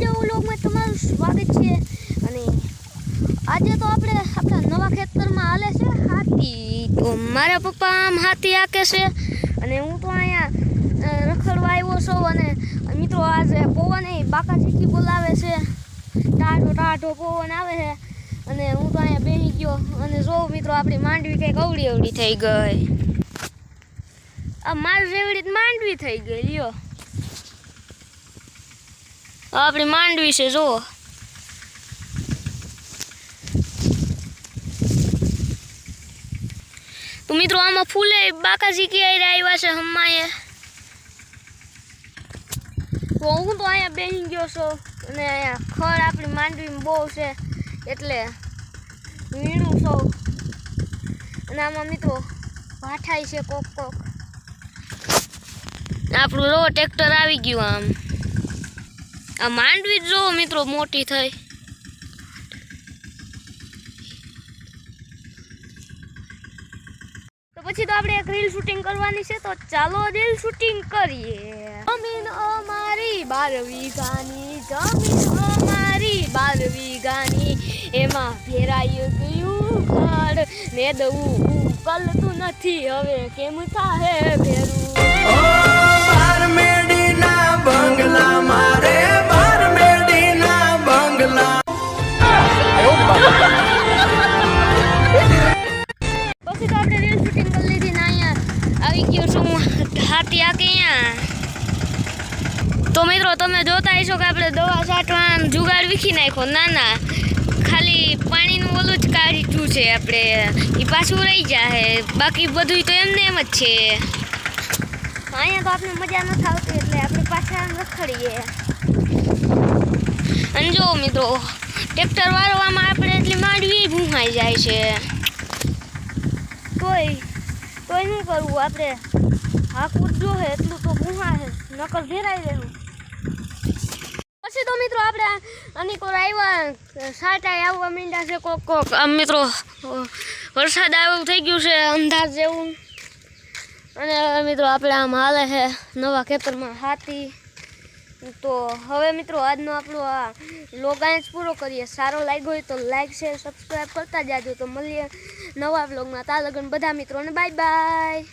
બીજા વ્લોગમાં તમારું સ્વાગત છે। અને આજે તો આપણે આપણા નવા ખેતરમાં હાલે છે હાથી। તો મારા પપ્પા આમ હાથી હાકે છે અને હું તો અહીંયા રખડવા આવ્યો છું। અને મિત્રો આજે પવન બાકાજીકી બોલાવે છે, ટાઢો ટાઢો પવન આવે છે અને હું તો અહીંયા બેસી ગયો અને જો મિત્રો આપણી માંડવી કંઈક અવળી અવળી થઈ ગઈ। આ માર જેવડી માંડવી થઈ ગઈ લ્યો, આપણી માંડવી છે જો। તો મિત્રો આમાં ફૂલે બાકાજી કે આવ્યા છે હમાએ। તો હું તો અહીંયા બેસી ગયો છું અને અહીંયા ખડ આપણી માંડવીમાં બહુ છે એટલે વીણું છું। અને આમાં મિત્રો ભાઠાઈ છે કોક કોક। આપણું રો ટ્રેક્ટર આવી ગયું આમ। આ માંડવી જો મિત્રો મોટી થઈ। તો પછી તો આપણે એક રીલ શૂટિંગ કરવાની છે, તો ચાલો રીલ શૂટિંગ કરીએ। જમીન અમારી 12 વીઘાની, જમીન અમારી 12 વીઘાની, એમાં ફેરાઈ ગયું ખાડ ને દવું ઉકલતું નથી, હવે કેમ થાહે ફેરું। બંગલા મારે 12 મેડીના બંગલા। પછી તો આપણે રીલ શૂટિંગ કરી લીધી ને અહીંયા આવી ગયો છું હાથી આકે અહીંયા। તો મિત્રો તમે જોતા હશો કે આપણે દવા છાંટવાનો જુગાડ વીખી નાખ્યો। ના ખાલી પાણીનું ઓલું જ કાઢ્યું છે આપણે, એ પાછું રહી જાય, બાકી બધું તો એમને એમ જ છે। અહીંયા તો આપણે મજા નથી આવતી એટલે આપણે પાછા રખડીએ। અને જો મિત્રો ટ્રેક્ટર વાળવામાં આપણે એટલી માંડવી ભૂંહાઈ જાય છે, તોય શું કરવું, આપણે હાકવું જો હે એટલું તો ભૂંહાશે, નકર ભેરાઈ રહેવું। પછી તો મિત્રો આપણે અનેકોર આવ્યા સાટા આવવા માંડ્યા છે કોક કોક। આમ મિત્રો વરસાદ આવ્યું થઈ ગયું છે અંધાર જેવું। અને મિત્રો આપણે આમ હાલે છે નવા ખેતરમાં હાથી। તો હવે મિત્રો આજનો આપણો આ વ્લોગ અહીં જ પૂરો કરીએ। સારો લાગ્યો હોય તો લાઈક શેર સબસ્ક્રાઈબ કરતા જાજો। તો મળીએ નવા વ્લોગમાં, ત્યાં લગન બધા મિત્રોને બાય બાય।